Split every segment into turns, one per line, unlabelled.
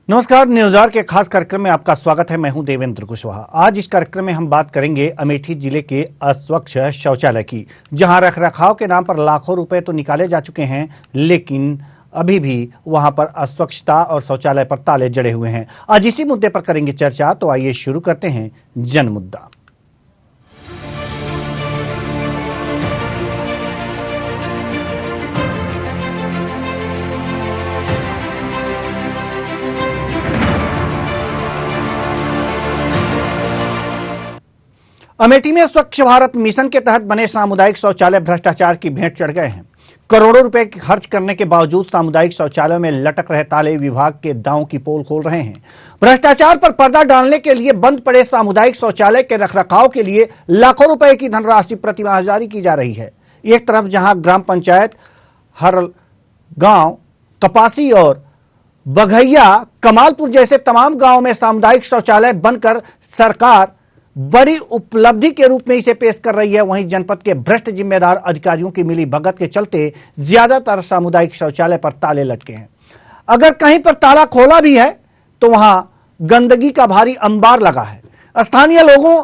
नमस्कार, news our के खास कार्यक्रम में आपका स्वागत है। मैं हूं देवेंद्र कुशवाहा। आज इस कार्यक्रम में हम बात करेंगे अमेठी जिले के अस्वच्छ शौचालय की, जहां रखरखाव के नाम पर लाखों रुपए तो निकाले जा चुके हैं, लेकिन अभी भी वहां पर अस्वच्छता और शौचालय पर ताले जड़े हुए हैं। आज इसी मुद्दे पर करेंगे चर्चा। तो आइए शुरू करते हैं जन मुद्दा। अमेठी में स्वच्छ भारत मिशन के तहत बने सामुदायिक शौचालय भ्रष्टाचार की भेंट चढ़ गए हैं। करोड़ों रुपए खर्च करने के बावजूद सामुदायिक शौचालयों में लटक रहे ताले विभाग के दांव की पोल खोल रहे हैं। भ्रष्टाचार पर पर्दा डालने के लिए बंद पड़े सामुदायिक शौचालय के रखरखाव के लिए लाखों रुपए की धनराशि प्रतिमाह जारी की जा रही है। एक तरफ जहां ग्राम पंचायत हर गांव, कपासी और बघैया, कमालपुर जैसे तमाम गांवों में सामुदायिक शौचालय बनकर सरकार बड़ी उपलब्धि के रूप में इसे पेश कर रही है, वहीं जनपद के भ्रष्ट जिम्मेदार अधिकारियों की मिली भगत के चलते ज्यादातर सामुदायिक शौचालय पर ताले लटके हैं। अगर कहीं पर ताला खोला भी है तो वहां गंदगी का भारी अंबार लगा है। स्थानीय लोगों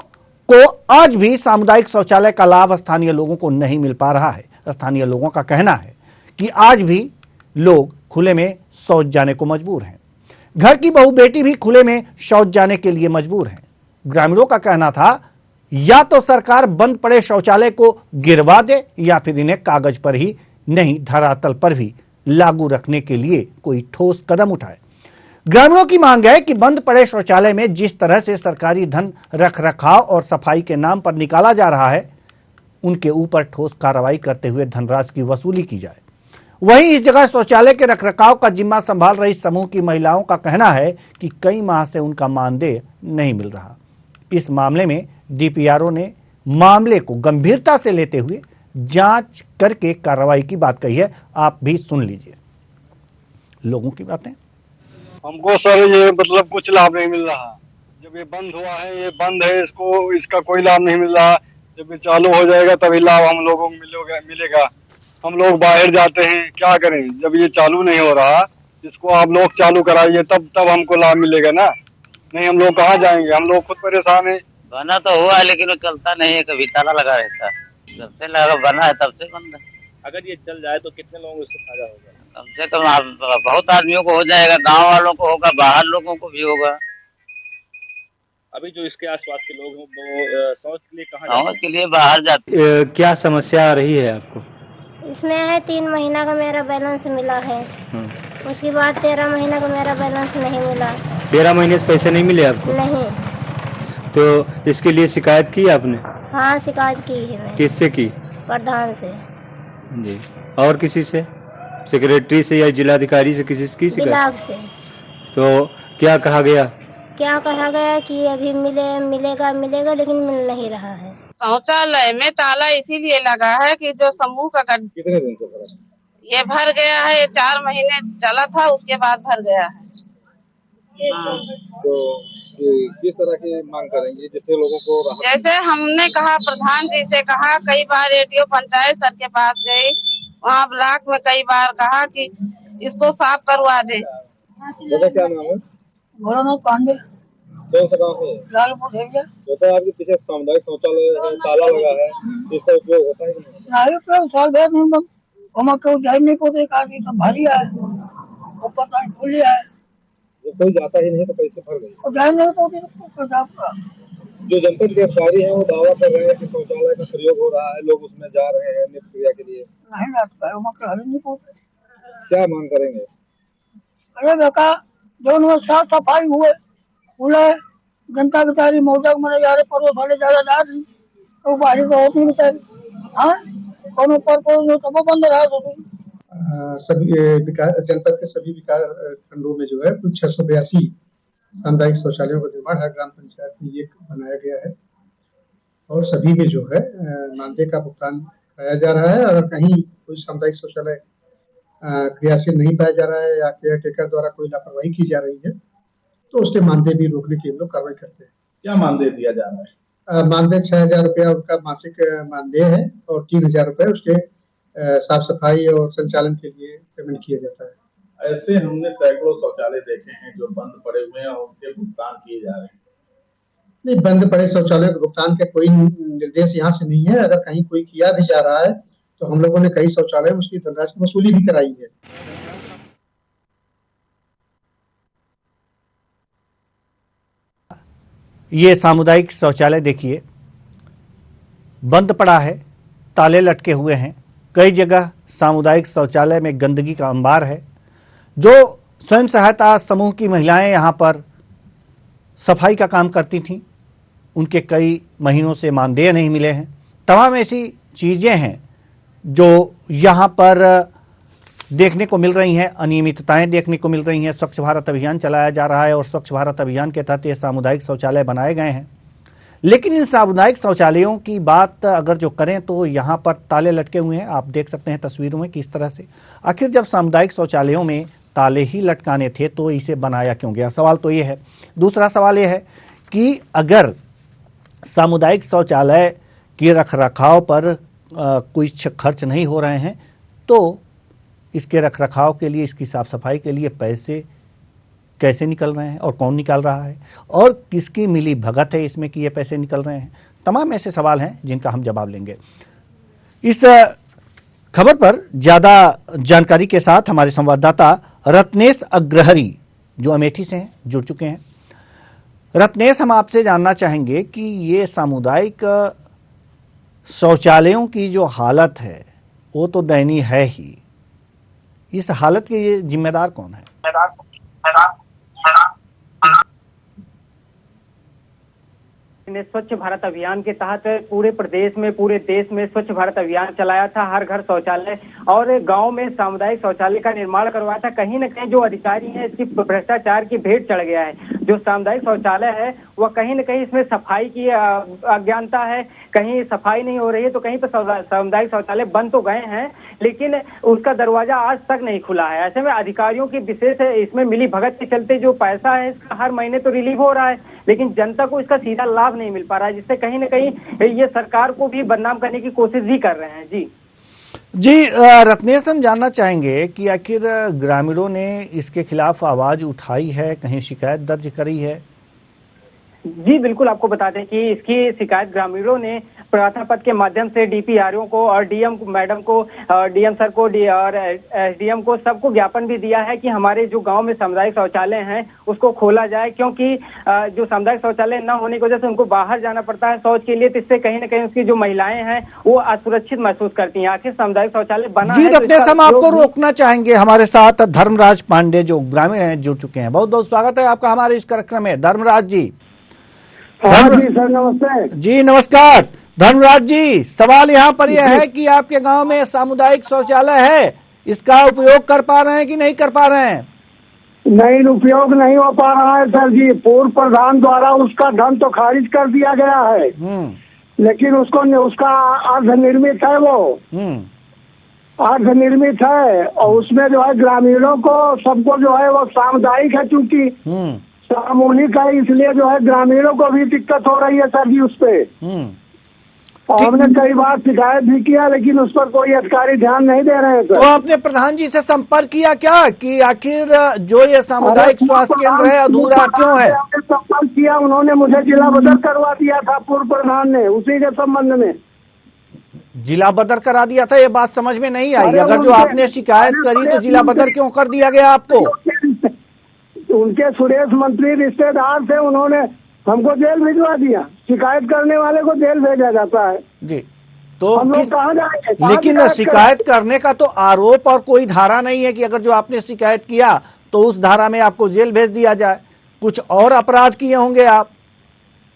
को आज भी सामुदायिक शौचालय का लाभ स्थानीय लोगों को नहीं मिल पा रहा है। स्थानीय लोगों का कहना है कि आज भी लोग खुले में शौच जाने को मजबूर हैं। घर की बहू बेटी भी खुले में शौच जाने के लिए मजबूर हैं। ग्रामीणों का कहना था या तो सरकार बंद पड़े शौचालय को गिरवा दे या फिर इन्हें कागज पर ही नहीं धरातल पर भी लागू रखने के लिए कोई ठोस कदम उठाए। ग्रामीणों की मांग है कि बंद पड़े शौचालय में जिस तरह से सरकारी धन रखरखाव और सफाई के नाम पर निकाला जा रहा है, उनके ऊपर ठोस कार्रवाई करते हुए धनराशि की वसूली की जाए। वहीं इस जगह शौचालय के रखरखाव का जिम्मा संभाल रही समूह की महिलाओं का कहना है कि कई माह से उनका मानदेय नहीं मिल रहा। इस मामले में डीपीआरओ ने मामले को गंभीरता से लेते हुए जांच करके कार्रवाई की बात कही है। आप भी सुन लीजिए लोगों की बातें।
हमको सर ये मतलब कुछ लाभ नहीं मिल रहा। जब ये बंद हुआ है, ये बंद है, इसका कोई लाभ नहीं मिल रहा। जब ये चालू हो जाएगा तभी लाभ हम लोगों को मिलेगा। हम लोग बाहर जाते हैं, क्या करें? जब ये चालू नहीं हो रहा, इसको आप लोग चालू कराइए, तब हमको लाभ मिलेगा ना। नहीं, हम लोग कहाँ जाएंगे? हम लोग खुद परेशान है।
बना तो हुआ है लेकिन वो चलता नहीं है, कभी ताला लगा रहता है। जब से लगा बना है तब से बंद है।
अगर ये चल जाए तो कितने लोगों को इससे फायदा होगा?
कम से कम बहुत आदमियों को हो जाएगा, गांव वालों को होगा, बाहर लोगों को भी होगा।
अभी जो इसके आसपास के लोग हैं वो शौच के लिए कहाँ
शौच के लिए बाहर जाते हैं।
क्या समस्या आ रही है आपको?
इसमें है 3 महीना का मेरा बैलेंस मिला है। उसके बाद 13 महीना का मेरा बैलेंस नहीं मिला।
13 महीने से पैसे नहीं मिले आपको?
नहीं।
तो इसके लिए शिकायत की आपने?
हाँ, शिकायत की है मैंने।
किससे की?
प्रधान से
जी। और किसी से? सेक्रेटरी से या जिलाधिकारी से? किसी से की शिकायत?
ब्लॉक से।
तो क्या कहा गया?
क्या कहा गया कि अभी मिलेगा लेकिन मिल नहीं रहा है।
शौचालय में ताला इसीलिए लगा है कि जो समूह का
कितने दिन से भरा?
ये भर गया है। ये 4 महीने चला था, उसके बाद भर गया है।
तो किस तरह की मांग करेंगे जिससे लोगों को राहत?
जैसे हमने कहा, प्रधान जी से कहा, कई बार एडीओ पंचायत सर के पास गई, वहाँ ब्लॉक में कई बार कहा कि इसको साफ करवा दे।
क्या नाम है?
मेरा नाम पांडे।
कौन सा गाँव है?
लालपुर है।
तो आपके पीछे सामुदायिक शौचालय है, ताला लगा है, इसका उपयोग होता है कि नहीं?
नहीं, साल भर नहीं हम क्यों जाए नहीं पोते काफी तो भारी है, ऊपर का खुली है।
जब कोई जाता ही नहीं तो पैसे भर गए।
और जाए नहीं तो
जो जनपद के अधिकारी हैं वो दावा कर रहे हैं कि शौचालय का प्रयोग हो रहा है, लोग उसमें जा रहे हैं नित्य क्रिया के लिए।
नहीं जाता है, वहाँ हरी नहीं पोते।
क्या मांग करेंगे?
अरे बेटा, जो साफ सफाई हुए खुले जनता बेचारी मौजक में जा रहे, पड़ोस वाले ज्यादा जा रही तो बाहरी तो होती बेचारी। हाँ, कौन ऊपर को तब बंद रहा
सभी जनपद के सभी विकास खंडों में जो है कुछ 682 सामुदायिक शौचालयों का निर्माण हर ग्राम पंचायत में ये बनाया गया है और सभी में जो है मानदेय का भुगतान कराया जा रहा है। अगर कहीं कोई सामुदायिक शौचालय क्रियाशील नहीं पाया जा रहा है या केयर टेकर द्वारा कोई लापरवाही की जा रही है तो उसके मानदेय भी रोकने के लोग कार्रवाई करते हैं।
क्या मानदेय दिया जा रहा है?
मानदेय 6,000 रुपया उनका मासिक मानदेय है और 3,000 रुपये उसके साफ सफाई और संचालन के लिए पेमेंट किया जाता है।
ऐसे हमने सैकड़ों शौचालय देखे हैं जो बंद पड़े हुए हैं और उनके भुगतान किए जा रहे हैं।
नहीं, बंद पड़े शौचालय के भुगतान के कोई निर्देश यहाँ से नहीं है। अगर कहीं कोई किया भी जा रहा है तो हम लोगों ने कई शौचालय उसकी धनराशि वसूली भी कराई है।
ये सामुदायिक शौचालय देखिए बंद पड़ा है, ताले लटके हुए हैं। कई जगह सामुदायिक शौचालय में गंदगी का अंबार है। जो स्वयं सहायता समूह की महिलाएं यहाँ पर सफाई का काम करती थीं, उनके कई महीनों से मानदेय नहीं मिले हैं। तमाम ऐसी चीज़ें हैं जो यहाँ पर देखने को मिल रही हैं, अनियमितताएं देखने को मिल रही हैं। स्वच्छ भारत अभियान चलाया जा रहा है और स्वच्छ भारत अभियान के तहत ये सामुदायिक शौचालय बनाए गए हैं। लेकिन इन सामुदायिक शौचालयों की बात अगर जो करें तो यहाँ पर ताले लटके हुए हैं। आप देख सकते हैं तस्वीरों में किस तरह से। आखिर जब सामुदायिक शौचालयों में ताले ही लटकाने थे तो इसे बनाया क्यों गया? सवाल तो ये है। दूसरा सवाल ये है कि अगर सामुदायिक शौचालय के रखरखाव पर कुछ खर्च नहीं हो रहे हैं तो इसके रखरखाव के लिए, इसकी साफ सफाई के लिए पैसे कैसे निकल रहे हैं और कौन निकाल रहा है और किसकी मिली भगत है इसमें कि ये पैसे निकल रहे हैं? तमाम ऐसे सवाल हैं जिनका हम जवाब लेंगे। इस खबर पर ज़्यादा जानकारी के साथ हमारे संवाददाता रत्नेश अग्रहरी जो अमेठी से हैं जुड़ चुके हैं। रत्नेश, हम आपसे जानना चाहेंगे कि ये सामुदायिक शौचालयों की जो हालत है वो तो दयनीय है ही। इस हालत के ये जिम्मेदार कौन है?
ने स्वच्छ भारत अभियान के तहत पूरे देश में स्वच्छ भारत अभियान चलाया था। हर घर शौचालय और गांव में सामुदायिक शौचालय का निर्माण करवाया था। कहीं न कहीं जो अधिकारी हैं इसकी भ्रष्टाचार की भेंट चढ़ गया है। जो सामुदायिक शौचालय है वह कहीं न कहीं इसमें सफाई की अज्ञानता है। कहीं सफाई नहीं हो रही है तो कहीं पर सामुदायिक शौचालय बंद तो गए हैं लेकिन उसका दरवाजा आज तक नहीं खुला है। ऐसे में अधिकारियों की विशेष इसमें मिली भगत के चलते जो पैसा है इसका हर महीने तो रिलीव हो रहा है लेकिन जनता को इसका सीधा लाभ नहीं मिल पा रहा है, जिससे कहीं न कहीं ये सरकार को भी बदनाम करने की कोशिश भी कर रहे हैं।
जी रत्नेश, हम जानना चाहेंगे कि आखिर ग्रामीणों ने इसके खिलाफ आवाज उठाई है, कहीं शिकायत दर्ज करी है?
जी बिल्कुल, आपको बता दें कि इसकी शिकायत ग्रामीणों ने प्रार्थना पत्र के माध्यम से डीपीआरओ को और डीएम मैडम को, डीएम सर को और एसडीएम को सबको ज्ञापन भी दिया है कि हमारे जो गांव में सामुदायिक शौचालय हैं उसको खोला जाए, क्योंकि जो सामुदायिक शौचालय न होने की वजह से उनको बाहर जाना पड़ता है शौच के लिए। तो इससे कहीं न कहीं उसकी जो महिलाएं हैं वो असुरक्षित महसूस करती हैं। आखिर सामुदायिक शौचालय बना
जी रत्नेश, हम आपको रोकना चाहेंगे। हमारे साथ धर्मराज पांडे जो ग्रामीण हैं जुड़ चुके हैं। बहुत बहुत स्वागत है आपका हमारे इस कार्यक्रम में। धर्मराज जी।
जी सर, नमस्ते।
जी नमस्कार। धर्मराज जी, सवाल यहाँ पर यह है कि आपके गांव में सामुदायिक शौचालय है, इसका उपयोग कर पा रहे हैं कि नहीं कर पा रहे हैं?
नहीं, उपयोग नहीं हो पा रहा है सर जी। पूर्व प्रधान द्वारा उसका धन तो खारिज कर दिया गया है लेकिन उसका अर्धनिर्मित है, वो अर्धनिर्मित है और उसमें जो है ग्रामीणों को सबको जो है वो सामुदायिक है, चूंकि सामूहिक है इसलिए जो है ग्रामीणों को भी दिक्कत हो रही है सर जी उस पे। और हमने कई बार शिकायत भी किया लेकिन उस पर कोई अधिकारी ध्यान नहीं दे रहे हैं सर।
तो आपने प्रधान जी से संपर्क किया क्या कि आखिर जो ये सामुदायिक स्वास्थ्य केंद्र है अधूरा क्यों है?
संपर्क किया, उन्होंने मुझे जिला बदर करवा दिया था पूर्व प्रधान ने, उसी के संबंध में
जिला बदर करा दिया था। ये बात समझ में नहीं आई। अगर जो आपने शिकायत करी तो जिला बदर क्यों कर दिया गया आपको?
उनके सुरेश मंत्री रिश्तेदार थे, उन्होंने हमको जेल भिजवा दिया। शिकायत करने वाले को जेल भेजा जाता है
जी। तो
हम लोग कहाँ जाएंगे?
लेकिन शिकायत करने का तो आरोप और कोई धारा नहीं है कि अगर जो आपने शिकायत किया तो उस धारा में आपको जेल भेज दिया जाए। कुछ और अपराध किए होंगे आप?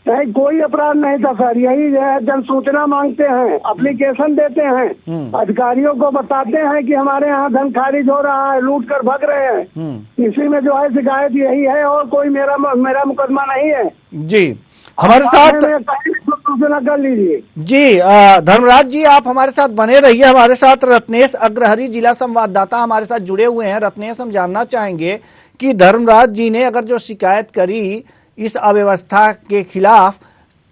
नहीं, कोई अपराध नहीं था सर। यही जन सूचना मांगते हैं, एप्लीकेशन देते हैं, अधिकारियों को बताते हैं कि हमारे यहाँ धन खारिज हो रहा है, लूट कर भाग रहे हैं। इसी में जो है शिकायत यही है और कोई मेरा मुकदमा नहीं है।
जी, हमारे साथ
सूचना कर लीजिए।
जी धर्मराज जी, आप हमारे साथ बने रहिए। हमारे साथ रत्नेश अग्रहरी जिला संवाददाता हमारे साथ जुड़े हुए हैं। रत्नेश, हम जानना चाहेंगे कि धर्मराज जी ने अगर जो शिकायत करी इस अव्यवस्था के खिलाफ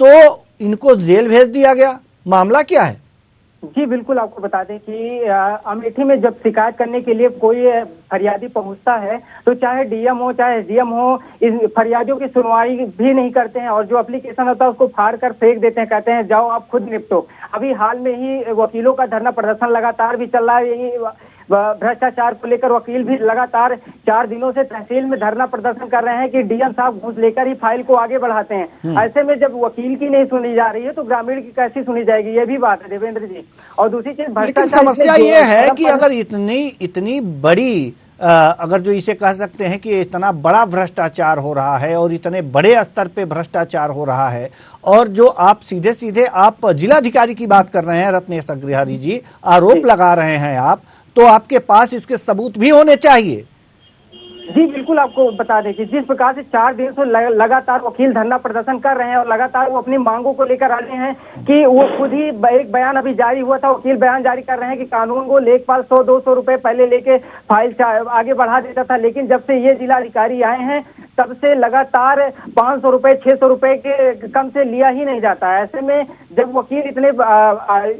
तो इनको जेल भेज दिया गया, मामला क्या है?
जी बिल्कुल, आपको बता दें कि अमेठी में जब शिकायत करने के लिए कोई फरियादी पहुंचता है तो चाहे डीएम हो चाहे एसडीएम हो, इस फरियादियों की सुनवाई भी नहीं करते हैं और जो एप्लीकेशन होता है उसको फाड़ कर फेंक देते हैं, कहते हैं जाओ आप खुद निपटो। अभी हाल में ही वकीलों का धरना प्रदर्शन लगातार भी चल रहा है, यही भ्रष्टाचार को लेकर वकील भी लगातार 4 दिनों से तहसील में धरना प्रदर्शन कर रहे हैं कि डीएम साहब घूस लेकर ही फाइल को आगे बढ़ाते हैं। ऐसे में जब वकील की नहीं सुनी जा रही है तो ग्रामीण की कैसी सुनी जाएगी, ये भी बात है देवेंद्र जी। और दूसरी चीज,
लेकिन समस्या ये है कि अगर इतनी बड़ी अगर जो इसे कह सकते हैं कि इतना बड़ा भ्रष्टाचार हो रहा है और इतने बड़े स्तर पे भ्रष्टाचार हो रहा है, और जो आप सीधे सीधे आप जिलाधिकारी की बात कर रहे हैं रत्नेश अग्रहरि जी, आरोप लगा रहे हैं आप, तो आपके पास इसके सबूत भी होने चाहिए।
जी बिल्कुल, आपको बता दें कि जिस प्रकार से 4 दिन से लगातार वकील धरना प्रदर्शन कर रहे हैं और लगातार वो अपनी मांगों को लेकर आ रहे हैं कि वो खुद ही एक बयान अभी जारी हुआ था, वकील बयान जारी कर रहे हैं कि कानून को लेखपाल 100-200 रुपए पहले लेके फाइल आगे बढ़ा देता था, लेकिन जब से ये जिलाधिकारी आए हैं तब से लगातार 500 रुपए 600 रुपए के कम से लिया ही नहीं जाता है। ऐसे में जब वकील इतने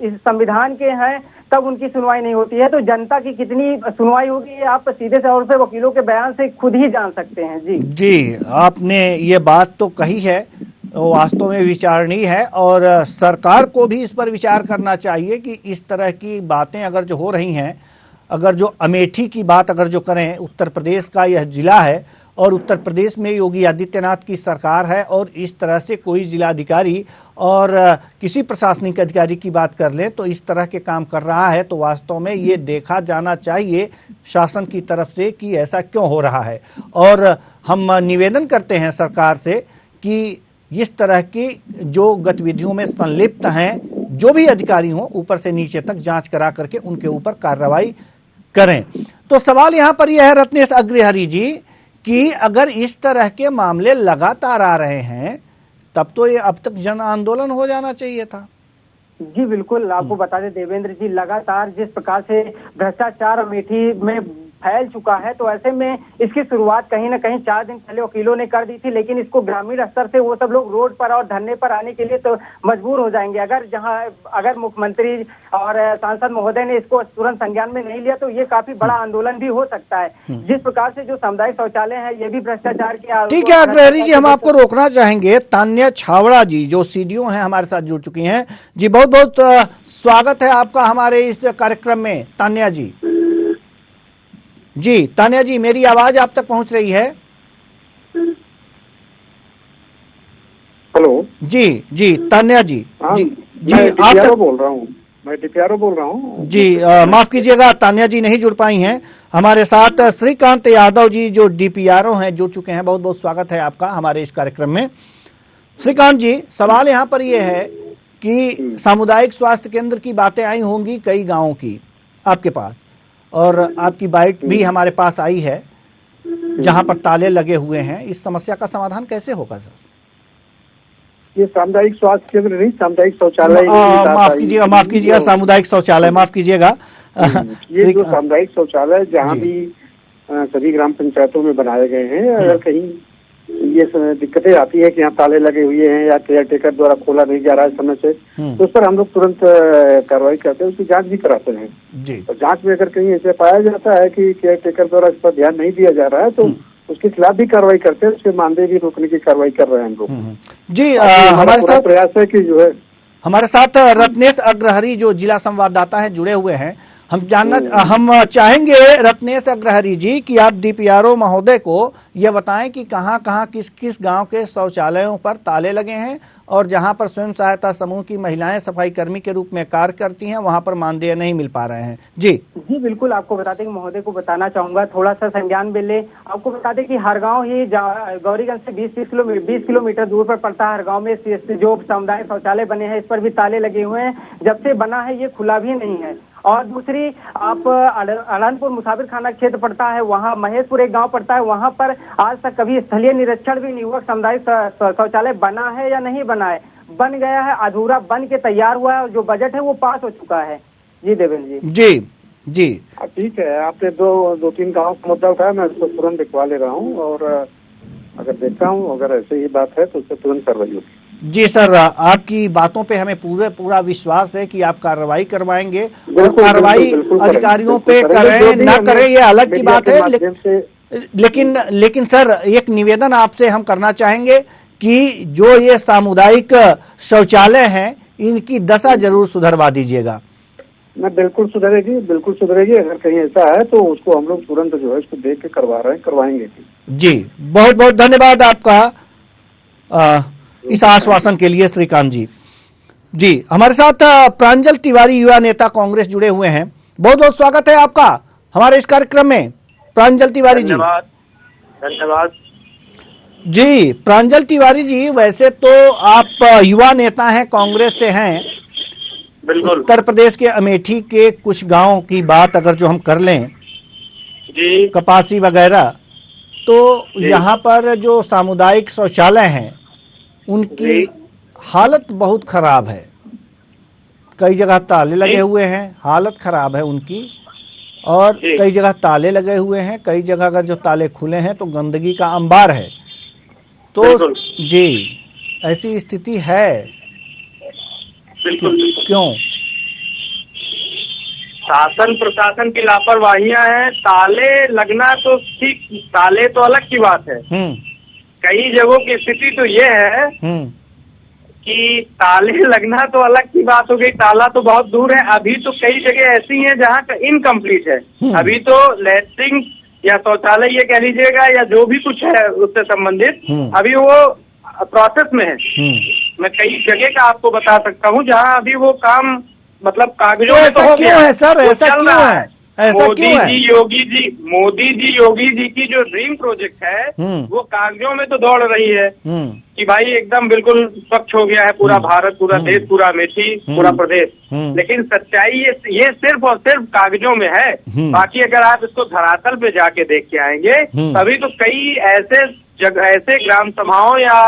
इस संविधान के हैं तब उनकी सुनवाई नहीं होती है, तो जनता की कितनी सुनवाई होगी आप सीधे तौर से वकीलों के बयान से खुद ही जान सकते हैं। जी
आपने ये बात तो कही है, वास्तव में विचारणीय है और सरकार को भी इस पर विचार करना चाहिए कि इस तरह की बातें अगर जो हो रही हैं, अगर जो अमेठी की बात अगर जो करें, उत्तर प्रदेश का यह जिला है और उत्तर प्रदेश में योगी आदित्यनाथ की सरकार है और इस तरह से कोई जिलाधिकारी और किसी प्रशासनिक अधिकारी की बात कर ले तो इस तरह के काम कर रहा है, तो वास्तव में ये देखा जाना चाहिए शासन की तरफ से कि ऐसा क्यों हो रहा है। और हम निवेदन करते हैं सरकार से कि इस तरह की जो गतिविधियों में संलिप्त हैं जो भी अधिकारी हों, ऊपर से नीचे तक जांच करा करके उनके ऊपर कार्रवाई करें। तो सवाल यहाँ पर यह है रत्नेश अग्रहरि जी कि अगर इस तरह के मामले लगातार आ रहे हैं तब तो ये अब तक जन आंदोलन हो जाना चाहिए था।
जी बिल्कुल, आपको बता दें देवेंद्र जी, लगातार जिस प्रकार से भ्रष्टाचार अमेठी में फैल चुका है तो ऐसे में इसकी शुरुआत कहीं ना कहीं 4 दिन पहले वकीलों ने कर दी थी, लेकिन इसको ग्रामीण स्तर से वो सब लोग रोड पर और धरने पर आने के लिए तो मजबूर हो जाएंगे। अगर मुख्यमंत्री और सांसद महोदय ने इसको तुरंत संज्ञान में नहीं लिया तो ये काफी बड़ा आंदोलन भी हो सकता है। जिस प्रकार से जो सामुदायिक शौचालय है ये भी भ्रष्टाचार की।
ठीक है अग्रहरि जी, हम आपको रोकना चाहेंगे। तान्या छावड़ा जी जो सीडीओ हैं हमारे साथ जुड़ चुकी हैं। जी बहुत बहुत स्वागत है आपका हमारे इस कार्यक्रम में। तान्या जी, जी तान्या जी, मेरी आवाज आप तक पहुंच रही है?
हेलो
जी तान्या जी। जी
आप बोल रहा हूँ, मैं डीपीआरओ बोल रहा हूँ। जी
माफ कीजिएगा, तान्या जी नहीं जुड़ पाई हैं। हमारे साथ श्रीकांत यादव जी जो डीपीआरओ हैं जुड़ चुके हैं। बहुत बहुत स्वागत है आपका हमारे इस कार्यक्रम में। श्रीकांत जी, सवाल यहाँ पर यह है कि सामुदायिक स्वास्थ्य केंद्र की बातें आई होंगी कई गाँवों की आपके पास, और आपकी बाइट भी हमारे पास आई है जहां पर ताले लगे हुए हैं। इस समस्या का समाधान कैसे होगा सर?
ये सामुदायिक स्वास्थ्य केंद्र नहीं, सामुदायिक शौचालय।
माफ कीजिएगा सामुदायिक शौचालय, माफ कीजिएगा।
ये जो सामुदायिक शौचालय जहाँ भी सभी ग्राम पंचायतों में बनाए गए हैं, अगर कहीं ये दिक्कतें आती है कि यहाँ ताले लगे हुए हैं या केयर टेकर द्वारा खोला नहीं जा रहा है समय से, तो उस पर हम लोग तुरंत कार्रवाई करते हैं, उसकी जांच भी कराते हैं। तो जांच में अगर कहीं ऐसे पाया जाता है कि केयर टेकर द्वारा इस पर ध्यान नहीं दिया जा रहा है तो उसके खिलाफ भी कार्रवाई करते हैं, उसके मानदेय भी रोकने की कार्रवाई कर रहे हैं हम लोग।
जी हमारे साथ
प्रयास है कि जो है
हमारे साथ रत्नेश अग्रहरि जो जिला संवाददाता हैं जुड़े हुए हैं। हम चाहेंगे रत्नेश अग्रहरि जी कि आप डीपीआरओ महोदय को यह बताएं कि कहां किस किस गांव के शौचालयों पर ताले लगे हैं और जहां पर स्वयं सहायता समूह की महिलाएं सफाई कर्मी के रूप में कार्य करती हैं वहां पर मानदेय नहीं मिल पा रहे हैं। जी
बिल्कुल, आपको बता दें कि महोदय को बताना चाहूंगा, थोड़ा सा संज्ञान में ले। आपको बता दें कि हर गाँव ही गौरीगंज से 20 किलोमीटर दूर पर पड़ता है। हर गाँव में जो सामुदायिक शौचालय बने हैं इस पर भी ताले लगे हुए हैं। जब से बना है ये खुला भी नहीं है। और दूसरी, आप अनंतपुर मुसाफिर खाना क्षेत्र पड़ता है, वहाँ महेशपुर एक गांव पड़ता है, वहाँ पर आज तक कभी स्थलीय निरीक्षण भी नहीं हुआ सामुदायिक शौचालय बना है या नहीं बना है। बन गया है, अधूरा बन के तैयार हुआ है और जो बजट है वो पास हो चुका है। जी देवेंद्र जी।
जी
ठीक है, आपने दो तीन गाँव का मुद्दा उठाया, मैं उसको तुरंत दिखवा ले रहा हूँ और अगर देखता हूँ अगर ऐसे ही बात है तो उससे तुरंत कार्रवाई होगी।
जी सर, आपकी बातों पे हमें पूरा विश्वास है कि आप कार्रवाई करवाएंगे और कार्रवाई अधिकारियों पे करें ना करें ये अलग की बात है, लेकिन सर एक निवेदन आपसे हम करना चाहेंगे कि जो ये सामुदायिक शौचालय हैं इनकी दशा जरूर सुधरवा दीजिएगा।
ना बिल्कुल सुधरेगी। अगर कहीं ऐसा है तो उसको हम लोग तुरंत जो है इसको देख के करवाएंगे।
जी, बहुत बहुत धन्यवाद आपका इस आश्वासन के लिए श्रीकांत जी। जी, हमारे साथ प्रांजल तिवारी युवा नेता कांग्रेस जुड़े हुए हैं। बहुत बहुत स्वागत है आपका हमारे इस कार्यक्रम में प्रांजल तिवारी जी।
धन्यवाद
जी। प्रांजल तिवारी जी, वैसे तो आप युवा नेता हैं, कांग्रेस से हैं।
बिल्कुल।
उत्तर प्रदेश के अमेठी के कुछ गांव की बात अगर जो हम कर लें
जी,
कपासी वगैरह, तो यहाँ पर जो सामुदायिक शौचालय हैं उनकी हालत बहुत खराब है। कई जगह ताले लगे हुए हैं, हालत खराब है उनकी, और कई जगह ताले लगे हुए हैं, कई जगह अगर जो ताले खुले हैं तो गंदगी का अंबार है। तो जी, ऐसी स्थिति है।
बिल्कुल।
क्यों?
शासन प्रशासन की लापरवाहियां हैं। ताले लगना तो ठीक, ताले तो अलग की बात है। कई जगहों की स्थिति तो ये है कि ताले लगना तो अलग की बात हो गई, ताला तो बहुत दूर है। अभी तो कई जगह ऐसी हैं जहाँ का इनकम्प्लीट है। अभी तो लैट्रिन या शौचालय ये कह लीजिएगा या जो भी कुछ है उससे संबंधित अभी वो प्रोसेस में है। मैं कई जगह का आपको बता सकता हूँ जहाँ अभी वो काम मतलब कागजों में तो हो गया है सर। ऐसा क्यों है? मोदी जी योगी जी की जो ड्रीम प्रोजेक्ट है वो कागजों में तो दौड़ रही है कि भाई एकदम बिल्कुल स्वच्छ हो गया है पूरा भारत, पूरा देश, पूरा अमेठी, पूरा प्रदेश। लेकिन सच्चाई ये सिर्फ और सिर्फ कागजों में है। बाकी अगर आप इसको धरातल पे जाके देख के आएंगे तभी तो कई ऐसे ग्राम सभाओं या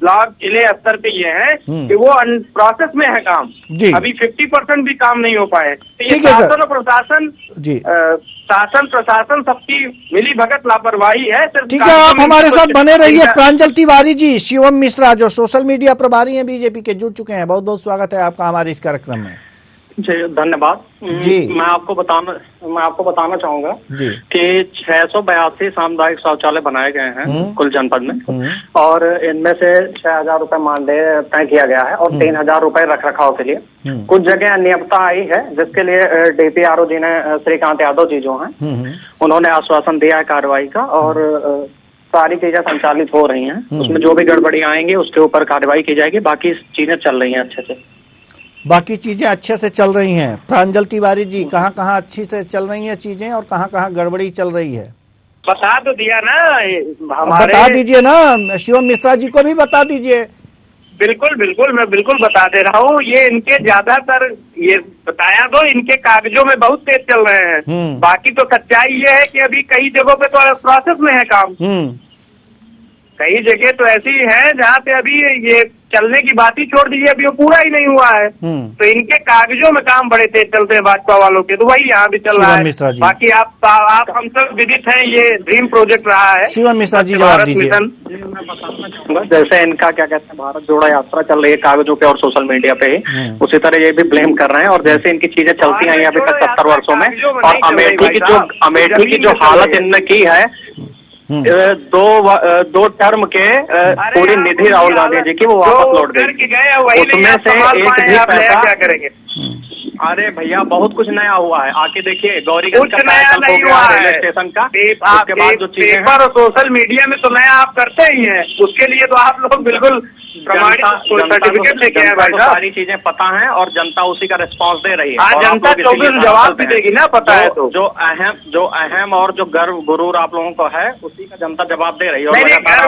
ब्लॉक जिले स्तर पे ये है कि वो प्रोसेस में है काम। अभी 50% भी काम नहीं हो पाए। तो ये शासन और प्रशासन शासन प्रशासन सबकी मिली भगत लापरवाही है।
ठीक है, आप हमारे साथ बने रहिए। प्रांजल तिवारी जी, शिवम मिश्रा जो सोशल मीडिया प्रभारी हैं बीजेपी के, जुड़ चुके हैं। बहुत बहुत स्वागत है आपका हमारे इस कार्यक्रम में।
जी धन्यवाद
जी।
मैं आपको बताना चाहूंगा कि 682 सामुदायिक शौचालय बनाए गए हैं कुल जनपद में, और इनमें से 6,000 रुपए मानदेय तय किया गया है और 3,000 रुपए रख रखाव के लिए। कुछ जगह अनियमितता आई है जिसके लिए डीपीआरओ जी ने, श्रीकांत यादव जी जो हैं, उन्होंने आश्वासन दिया है कार्रवाई का, और सारी चीजें संचालित हो रही हैं। उसमें जो भी गड़बड़ी आएंगे उसके ऊपर कार्रवाई की जाएगी। बाकी चीजें चल रही हैं अच्छे से।
बाकी चीजें अच्छे से चल रही हैं। प्रांजल तिवारी जी, कहाँ कहाँ अच्छी से चल रही हैं चीजें और कहाँ कहाँ गड़बड़ी चल रही है?
बता तो दिया ना हमारे।
बता दीजिए ना, शिवम मिश्रा जी को भी बता दीजिए।
बिल्कुल मैं बिल्कुल बता दे रहा हूँ। ये इनके ज्यादातर ये बताया तो इनके कागजों में बहुत तेज चल रहे हैं। बाकी तो सच्चाई ये है कि अभी कई जगहों पे तो प्रोसेस में है काम। कई जगह तो ऐसी है जहाँ पे अभी ये चलने की बात ही छोड़ दीजिए, अभी वो पूरा ही नहीं हुआ है। तो इनके कागजों में काम बड़े तेज चलते हैं भाजपा वालों के, तो वही यहाँ भी चल रहा है। बाकी आप हम सब विदित हैं, ये ड्रीम प्रोजेक्ट रहा है।
शिवम मिश्रा जी जवाब दीजिए।
मैं बताना चाहूंगा, जैसे इनका क्या कहते हैं भारत जोड़ो यात्रा चल रही है कागजों पे और सोशल मीडिया पे ही, उसी तरह ये भी ब्लेम कर रहे हैं। और जैसे इनकी चीजें चलती आई अभी तक 70 वर्षों में, और अमेठी की जो हालत इनने की है, दो टर्म के पूरी निधि राहुल गांधी जी की वो वापस लौट गई। उसमें से एक भी पैसा क्या करेंगे? अरे भैया बहुत कुछ नया हुआ है, आके देखिए गौरीगंज का नया नहीं हुआ है, रेलवे स्टेशन का। उसके बाद जो चीजें
पेपर और सोशल मीडिया में तो नया आप करते ही हैं, उसके लिए तो आप लोग बिल्कुल प्रमाणित सर्टिफिकेट लेके आए भाई साहब।
सारी चीजें पता है और जनता उसी का रिस्पांस दे रही है।
जनता 24 जवाब भी देगी ना, पता है तो।
जो अहम और जो गर्व गुरूर आप लोगों को है उसी का जनता जवाब दे रही है।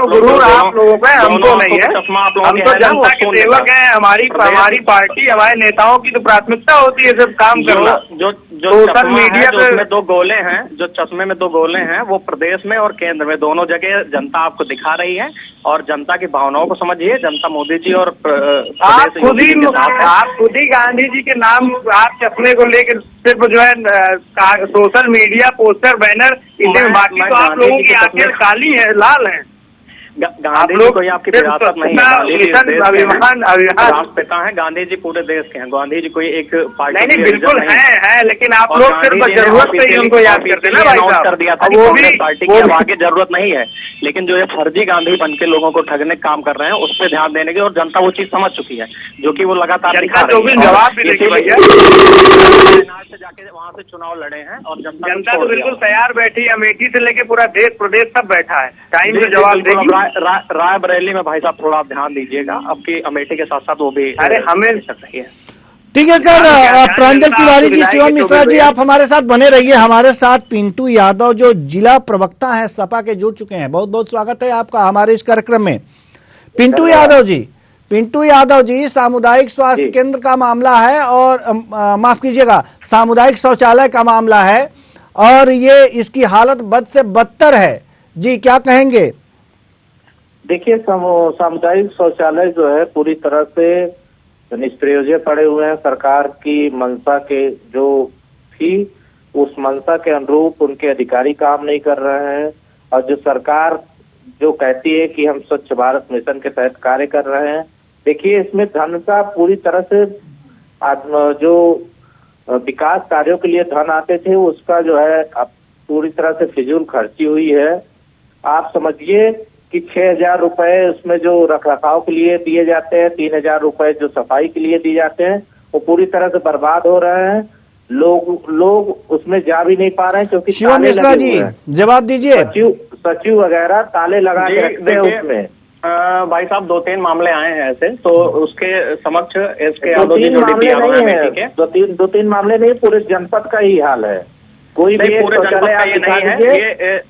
गुरूर आप लोगों का, हमको नहीं है। हम तो जनता के सेवक हैं। हमारी पार्टी, हमारे नेताओं की तो प्राथमिकता होती है सिर्फ काम करना।
जो सोशल मीडिया में 2 गोले हैं, जो चश्मे में 2 गोले हैं, वो प्रदेश में और केंद्र में दोनों जगह जनता आपको दिखा रही है। और जनता की भावनाओं को समझिए। जनता मोदी जी और
आप खुद ही गांधी जी के नाम आप चश्मे को लेकर सिर्फ जो है सोशल मीडिया पोस्टर बैनर, बाकी तो आप लोगों की आंखें काली है, लाल है।
गांधी जी कोई आपकी विरासत नहीं है। गांधी जी राष्ट्रपिता हैं, गांधी जी पूरे देश के हैं। गांधी जी कोई एक पार्टी
नहीं बिल्कुल है, लेकिन आप लोग सिर्फ जरूरत से ही उनको याद करते ना भाई साहब।
कर दिया था वो भी पार्टी की अब आगे जरूरत नहीं है, लेकिन जो ये फर्जी गांधी बन के लोगों को ठगने का काम कर रहे हैं उस पर ध्यान देने की, और जनता वो चीज समझ चुकी है जो कि वो लगातार दिखा रही है।
जवाब भी देगी भैया,
से जाके वहाँ से चुनाव लड़े हैं और
जनता तो बिल्कुल तैयार बैठी है। अमेठी से लेके पूरा देश प्रदेश सब बैठा है, टाइम से जवाब देगी।
रायबरेली में भाई साहब थोड़ा आप ध्यान दीजिएगा, आपकी अमेठी के साथ साथ वो भी
अरे हमें
सकती है।
ठीक है सर, प्रांजल तिवारी जी, शिवम मिश्रा जी, आप हमारे साथ बने रहिए। हमारे साथ पिंटू यादव जो जिला प्रवक्ता है सपा के जुड़ चुके हैं। बहुत बहुत स्वागत है आपका हमारे इस कार्यक्रम में। पिंटू यादव जी, सामुदायिक स्वास्थ्य केंद्र का मामला है और माफ कीजिएगा, सामुदायिक शौचालय का मामला है और ये इसकी हालत बद से बदतर है जी, क्या कहेंगे?
देखिए, सामुदायिक शौचालय जो है पूरी तरह से निष्प्रयोज्य पड़े हुए हैं। सरकार की मंशा के जो थी उस मंशा के अनुरूप उनके अधिकारी काम नहीं कर रहे हैं, और जो सरकार जो कहती है कि हम स्वच्छ भारत मिशन के तहत कार्य कर रहे हैं, देखिए इसमें धन का पूरी तरह से जो विकास कार्यों के लिए धन आते थे उसका जो है अब पूरी तरह से फिजूल खर्ची हुई है। आप समझिए कि 6,000 रुपए उसमें जो रखरखाव के लिए दिए जाते हैं, 3,000 रुपए जो सफाई के लिए दिए जाते हैं, वो पूरी तरह से बर्बाद हो रहे हैं। लोग उसमें जा भी नहीं पा रहे हैं क्योंकि
शिवम मिश्रा जी जवाब दीजिए।
सचिव वगैरह ताले लगा के रखते हैं उसमें।
भाई साहब 2-3 मामले आए हैं ऐसे, तो उसके समक्ष इसके
2-3 मामले नहीं है, 2-3 मामले नहीं, पूरे जनपद का ही हाल है। कोई भी
पूरे जनपद का ये नहीं है, ये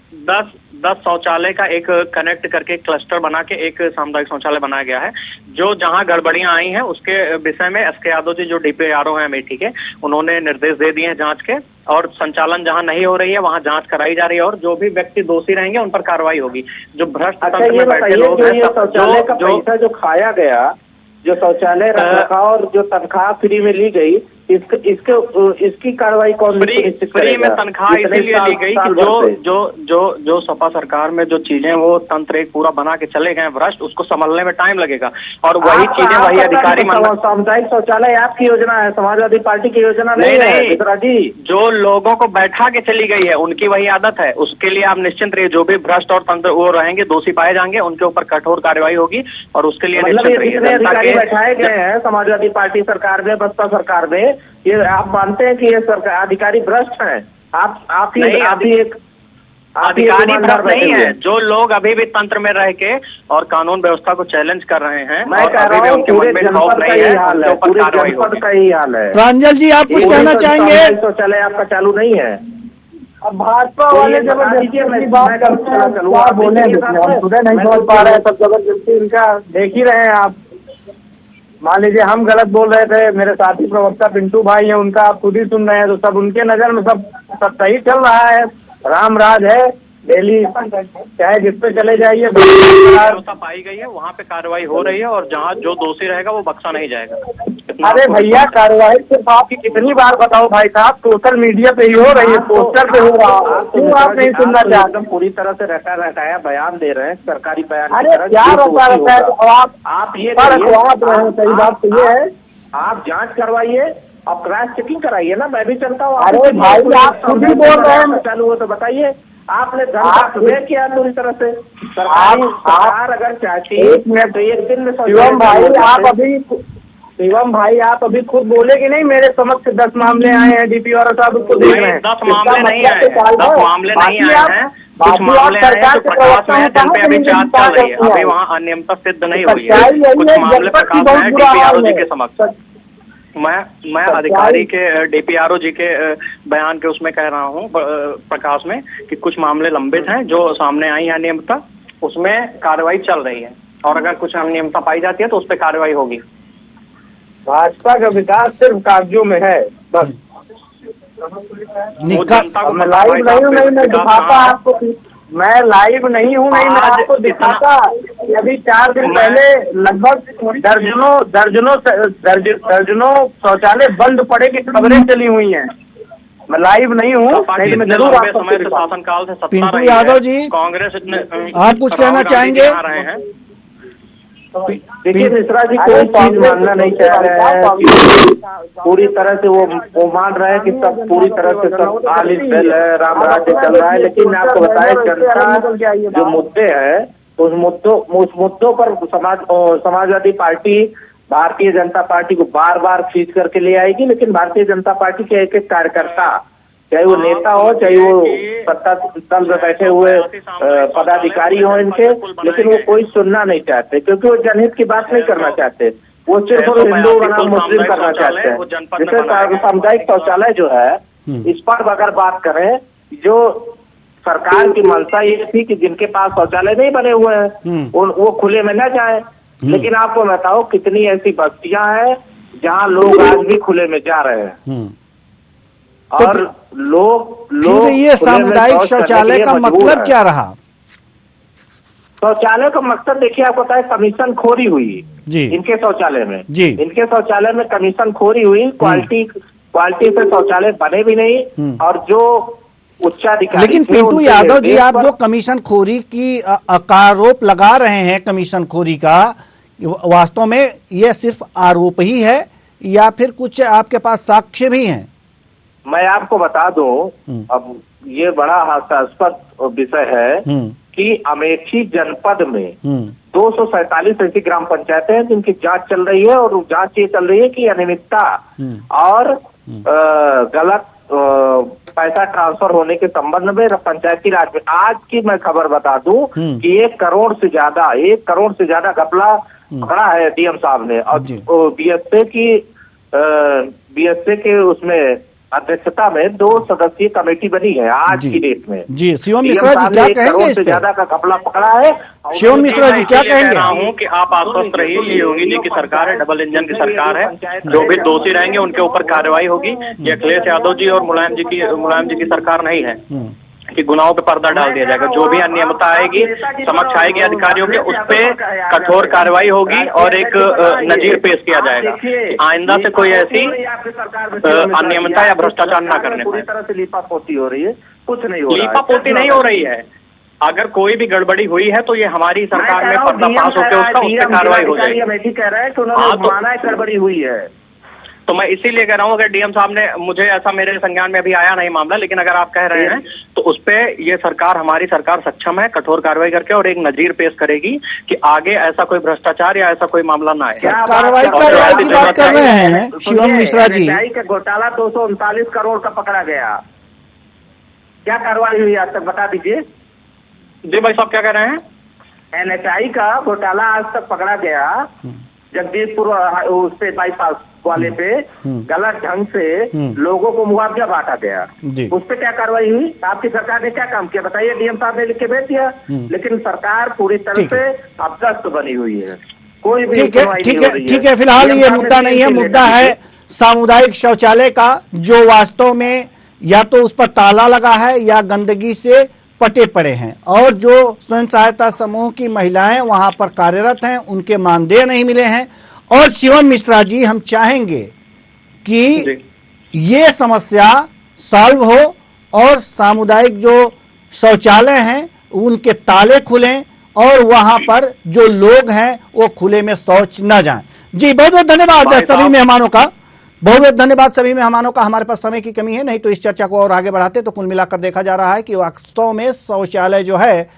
10 शौचालय का एक कनेक्ट करके क्लस्टर बना के एक सामुदायिक शौचालय बनाया गया है। जो जहां गड़बड़ियां आई हैं उसके विषय में एसके यादव जी जो डीपीआरओ हैं अमेठी के, उन्होंने निर्देश दे दिए हैं जांच के, और संचालन जहां नहीं हो रही है वहां जांच कराई जा रही है, और जो भी व्यक्ति दोषी रहेंगे उन पर कार्रवाई होगी। जो भ्रष्ट तंत्र में बैठे लोग हैं,
शौचालय का पैसा जो खाया गया, जो शौचालय रखरखाव और जो तनख्वाह फ्री में ली गई, इसकी कार्रवाई कौन
फ्री में तनख्वाह इसीलिए ली गई कि जो सपा सरकार में जो चीजें वो तंत्र एक पूरा बना के चले गए भ्रष्ट, उसको संभलने में टाइम लगेगा, और वही चीजें वही अधिकारी
सामुदायिक शौचालय आपकी योजना है, समाजवादी पार्टी की योजना नहीं है जी।
जो लोगों को बैठा के चली गई है उनकी वही आदत है, उसके लिए आप निश्चिंत रहिए। जो भी भ्रष्ट और तंत्र वो रहेंगे, दोषी पाए जाएंगे, उनके ऊपर कठोर कार्रवाई होगी, और उसके लिए निश्चिंत रहिए।
बैठाए गए हैं समाजवादी पार्टी सरकार में, बसपा सरकार में, ये आप मानते हैं कि ये सरकार अधिकारी भ्रष्ट हैं? आप ही एक
अधिकारी भ्रष्ट नहीं है। जो लोग अभी भी तंत्र में रह के और कानून व्यवस्था को चैलेंज कर रहे हैं,
मैं कह रहा हूँ पूरे जनपद का ही हाल है, पूरे जनपद का ही हाल है।
प्रांजल जी आप कुछ कहना चाहेंगे?
शौचालय आपका चालू नहीं है।
अब भाजपा वाले जबरदस्ती अपनी बात करते हैं, क्या बोले, सुधे नहीं समझ पा रहे हैं, सब जबरदस्ती इनका देख ही रहे हैं आप। मान लीजिए हम गलत बोल रहे थे, मेरे साथी प्रवक्ता पिंटू भाई हैं, उनका आप खुद ही सुन रहे हैं, तो सब उनके नजर में सब सही चल रहा है, राम राज है, डेली चाहे जिस पे चले जाइए
व्यवस्था पाई गई है, वहाँ पे कार्रवाई हो रही है, और जहाँ जो दोषी रहेगा वो बख्शा नहीं जाएगा।
अरे भैया, कार्रवाई सिर्फ आपकी कितनी बार बताओ भाई साहब, सोशल मीडिया पे ही हो रही है, पोस्टर पे हो रहा, क्यों आप नहीं सुनना चाहते?
पूरी तरह से रटाया बयान दे रहे हैं, सरकारी बयान।
अरे क्या रटा है,
आप ये
सही बात तो ये है,
आप जांच करवाइए और क्रॉस चेकिंग कराइए ना, मैं भी चलता हूँ।
अरे भाई आप खुद ही बोल रहे हैं,
चालू हो तो बताइए। आपने धन का अपव्यय किया पूरी तरह से। सरकार अगर चाहती तो एक दिन में
शिवम भाई आप अभी खुद बोले कि नहीं, मेरे समक्ष 10 मामले आए हैं, डीपीआरओ साहब उसको देख रहे हैं।
10 मामले नहीं आए हैं, 10 मामले नहीं आए हैं, कुछ मामले हैं जो प्रकाश में है, जिन पे अभी जांच चल रही है, अभी वहाँ अनियमितता सिद्ध नहीं हुई है। कुछ मामले प्रकाश में है डीपीआरओ जी के समक्ष। मैं अधिकारी के डीपीआरओ जी के बयान के उसमें कह रहा हूँ प्रकाश में कि कुछ मामले लंबित हैं जो सामने आई है अनियमितता, उसमें कार्रवाई चल रही है, और अगर कुछ अनियमितता पाई जाती है तो उस पर कार्रवाई होगी।
भाजपा का विकास सिर्फ कागजों में है बस। मैं लाइव नहीं हूँ, नहीं मैं दिखाता आपको, मैं लाइव नहीं हूँ, नहीं मैं आपको दिखाता। अभी 4 दिन पहले लगभग दर्जनों शौचालय बंद पड़े की खबरें चली हुई हैं।
मैं लाइव नहीं हूँ, नहीं मैं जरूर आपको
समय से शासनकाल से सत्ता
पिंटू
रही
यादव
है।
जी,
कांग्रेस
आप कुछ कहना चाहेंगे?
देखिए मिश्रा जी कोई चीज मानना नहीं चाह रहे हैं, पूरी तरह से वो मान रहे हैं कि सब पूरी तरह से सब आलिस है, राम राज्य चल रहा है। लेकिन मैं आपको बताएं, जनता जो मुद्दे हैं उस मुद्दों पर समाजवादी पार्टी भारतीय जनता पार्टी को बार बार खींच करके ले आएगी। लेकिन भारतीय जनता पार्टी के एक एक कार्यकर्ता, चाहे वो नेता हो, चाहे वो सत्ता दल में बैठे हुए पदाधिकारी हो इनके, लेकिन वो कोई सुनना नहीं चाहते, क्योंकि वो जनहित की बात नहीं करना चाहते। वो सिर्फ हिंदू बनाम मुस्लिम करना चाहते हैं। जैसे सामुदायिक शौचालय जो है, इस पर अगर बात करें, जो सरकार की मंशा ये थी कि जिनके पास शौचालय नहीं बने हुए हैं वो खुले में न जाए। लेकिन आपको बताओ कितनी ऐसी बस्तियां हैं जहां लोग आज भी खुले में जा रहे हैं। और लोग
ये सामुदायिक शौचालय का मतलब क्या रहा?
शौचालय का मकसद देखिए, आपको पता है कमीशन खोरी हुई
जी
इनके शौचालय में
जी,
इनके शौचालय में कमीशन खोरी हुई, क्वालिटी से शौचालय बने भी नहीं। और जो उच्चाधिकारी,
लेकिन पिंटू यादव जी, आप जो कमीशन खोरी की आरोप लगा रहे हैं, कमीशन खोरी का वास्तव में यह सिर्फ आरोप ही है या फिर कुछ आपके पास साक्ष्य भी हैं?
मैं आपको बता दूं, अब ये बड़ा हास्यास्पद विषय है कि अमेठी जनपद में 247 ऐसी ग्राम पंचायतें हैं जिनकी जांच चल रही है। और जांच ये चल रही है कि अनियमितता और गलत पैसा ट्रांसफर होने के संबंध में पंचायती राज में आज की मैं खबर बता दूं कि 1 करोड़ से ज्यादा घपला पकड़ा है डीएम साहब ने। और बीएसए के उसमें अध्यक्षता में 2 सदस्यीय कमेटी बनी है आज की डेट में।
जी, शिवम मिश्रा जी क्या कहेंगे? 1
करोड़ से ज्यादा का घपला पकड़ा है।
शिवम मिश्रा जी क्या कहेंगे?
हूँ कि आप आश्वस्त रहिए, ये योगी जी की सरकार है, डबल इंजन की सरकार है। जो भी दोषी रहेंगे उनके ऊपर कार्रवाई होगी। ये अखिलेश यादव जी और मुलायम जी की सरकार नहीं है कि गुनाहों पे पर्दा डाल दिया जाएगा। जो भी अनियमितता आएगी, समक्ष आएगी अधिकारियों के, उस पे कठोर कार्रवाई होगी और एक नजीर पेश किया जाएगा। आइंदा से कोई ऐसी अनियमितता या भ्रष्टाचार न करने
पूरी तरह से लीपापोती हो रही है, कुछ नहीं हो रहा है।
लीपापोती नहीं हो रही है। अगर कोई भी गड़बड़ी हुई है तो ये हमारी सरकार में पर्दा पास होकर उसका उस पर कार्रवाई हो जाएगी।
अमेठी कह रहे हैं कि उन्होंने माना है गड़बड़ी हुई है,
तो मैं इसीलिए कह रहा हूँ, अगर डीएम साहब ने, मुझे ऐसा मेरे संज्ञान में अभी आया नहीं मामला, लेकिन अगर आप कह रहे हैं तो उस पे ये सरकार, हमारी सरकार सक्षम है कठोर कार्रवाई करके और एक नजीर पेश करेगी कि आगे ऐसा कोई भ्रष्टाचार या ऐसा कोई मामला ना आए।
कार्रवाई की बात कर रहे हैं शिवम मिश्रा जी।
का घोटाला 239 करोड़ का पकड़ा गया, क्या कार्रवाई हुई आज तक बता दीजिए?
जी भाई साहब क्या कह रहे हैं?
NHI का घोटाला आज तक पकड़ा गया, जगदीशपुर उस पे बाईपास वाले पे गलत ढंग से लोगों को मुआवजा बांटा गया, उस पे क्या कार्रवाई हुई? आपकी सरकार ने क्या काम किया बताइए? डीएम साहब ने लिख के भेज दिया, लेकिन सरकार पूरी तरह से अभ्यस्त बनी हुई है, कोई भी
ठीक है। फिलहाल ये मुद्दा नहीं है, मुद्दा है सामुदायिक शौचालय का, जो वास्तव में या तो उस पर ताला लगा है या गंदगी से पटे पड़े हैं। और जो स्वयं सहायता समूह की महिलाएं वहां पर कार्यरत हैं, उनके मानदेय नहीं मिले हैं। और शिवम मिश्रा जी, हम चाहेंगे कि ये समस्या सॉल्व हो और सामुदायिक जो शौचालय हैं उनके ताले खुलें और वहां पर जो लोग हैं वो खुले में शौच न जाएं। जी, बहुत बहुत धन्यवाद सभी मेहमानों का, बहुत बहुत धन्यवाद सभी मेहमानों का। हमारे पास समय की कमी है, नहीं तो इस चर्चा को और आगे बढ़ाते। तो कुल मिलाकर देखा जा रहा है कि वास्तव में शौचालय जो है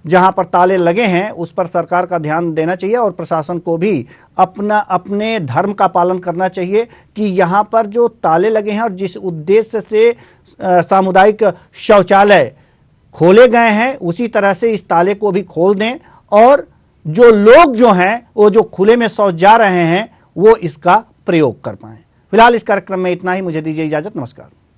जहां पर ताले लगे हैं उस पर सरकार का ध्यान देना चाहिए और प्रशासन को भी अपने धर्म का पालन करना चाहिए कि यहां पर जो ताले लगे हैं और जिस उद्देश्य से सामुदायिक शौचालय खोले गए हैं उसी तरह से इस ताले को भी खोल दें और जो लोग जो हैं वो जो खुले में शौच जा रहे हैं वो इसका प्रयोग कर पाएं। फिलहाल इस कार्यक्रम में इतना ही, मुझे दीजिए इजाजत, नमस्कार।